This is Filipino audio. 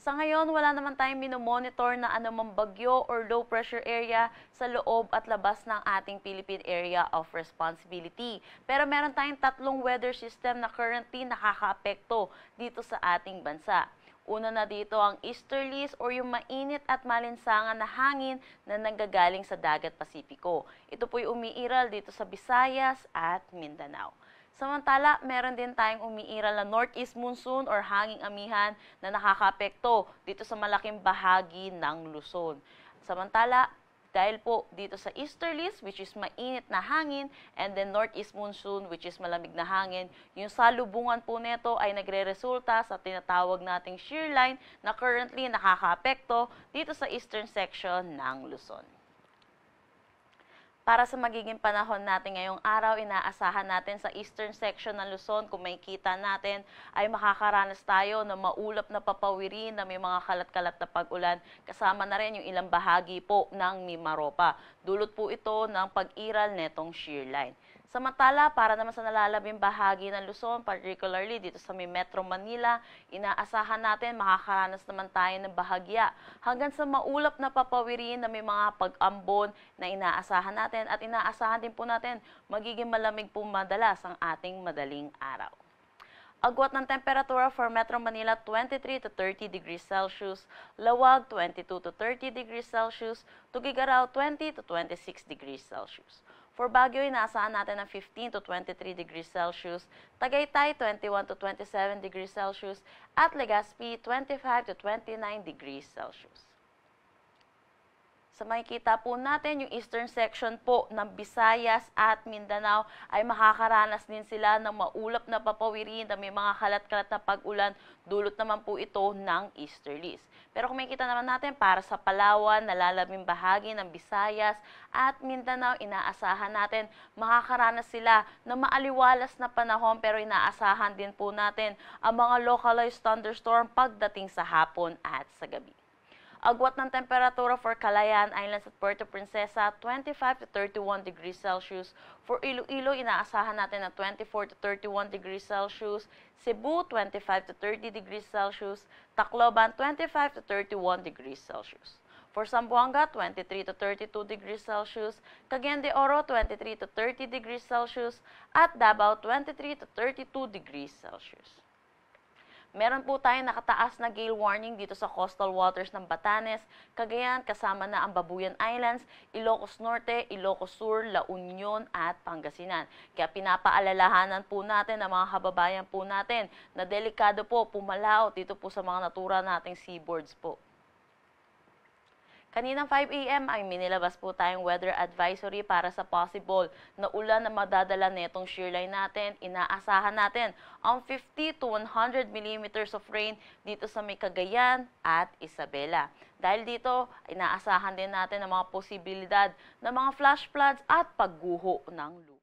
Sa ngayon, wala naman tayong minomonitor na anumang bagyo or low pressure area sa loob at labas ng ating Philippine Area of Responsibility. Pero meron tayong tatlong weather system na currently nakakaapekto dito sa ating bansa. Una na dito ang easterlies or yung mainit at malinsangan na hangin na nanggagaling sa dagat Pasipiko. Ito po'y umiiral dito sa Visayas at Mindanao. Samantala, meron din tayong umiiral na northeast monsoon or hanging amihan na nakakaapekto dito sa malaking bahagi ng Luzon. Samantala, dahil po dito sa easterlies, which is mainit na hangin, and then northeast monsoon, which is malamig na hangin, yung salubungan po nito ay nagre-resulta sa tinatawag nating shear line na currently nakakaapekto dito sa eastern section ng Luzon. Para sa magiging panahon natin ngayong araw, inaasahan natin sa eastern section ng Luzon, kung makikita natin, ay makakaranas tayo ng maulap na papawirin na may mga kalat-kalat na pag-ulan. Kasama na rin yung ilang bahagi po ng Mimaropa. Dulot po ito ng pag-iral netong shear line. Samantala, para naman sa nalalabing bahagi ng Luzon, particularly dito sa may Metro Manila, inaasahan natin makakaranas naman tayo ng bahagya hanggang sa maulap na papawirin na may mga pag-ambon na inaasahan natin at inaasahan din po natin magiging malamig po madalas ang ating madaling araw. Agwat ng temperatura for Metro Manila 23 to 30 degrees Celsius, Lawag 22 to 30 degrees Celsius, Tugigaraw 20 to 26 degrees Celsius. For Baguio, inaasahan natin ng 15 to 23 degrees Celsius, Tagaytay 21 to 27 degrees Celsius, at Legazpi 25 to 29 degrees Celsius. Sa makikita po natin, yung eastern section po ng Visayas at Mindanao ay makakaranas din sila ng maulap na papawirin na may mga kalat-kalat na pag-ulan, dulot naman po ito ng easterlies. Pero kung makikita naman natin, para sa Palawan, nalalabing bahagi ng Visayas at Mindanao, inaasahan natin makakaranas sila ng maaliwalas na panahon, pero inaasahan din po natin ang mga localized thunderstorm pagdating sa hapon at sa gabi. Agwat ng temperatura for Calayan Islands at Puerto Princesa, 25 to 31 degrees Celsius. For Iloilo, inaasahan natin na 24 to 31 degrees Celsius. Cebu, 25 to 30 degrees Celsius. Tacloban, 25 to 31 degrees Celsius. For Zamboanga, 23 to 32 degrees Celsius. Cagayan de Oro, 23 to 30 degrees Celsius. At Davao, 23 to 32 degrees Celsius. Meron po tayong nakataas na gale warning dito sa coastal waters ng Batanes, Cagayan, kasama na ang Babuyan Islands, Ilocos Norte, Ilocos Sur, La Union at Pangasinan. Kaya pinapaalalahanan po natin ang mga kababayan po natin na delikado po pumalaot dito po sa mga natura nating seaboards po. Kaninang 5 a.m. ay minilabas po tayong weather advisory para sa possible na ulan na madadala netong shear line natin. Inaasahan natin ang 50 to 100 millimeters of rain dito sa may Cagayan at Isabela. Dahil dito, inaasahan din natin ang mga posibilidad ng mga flash floods at pagguho ng lupa.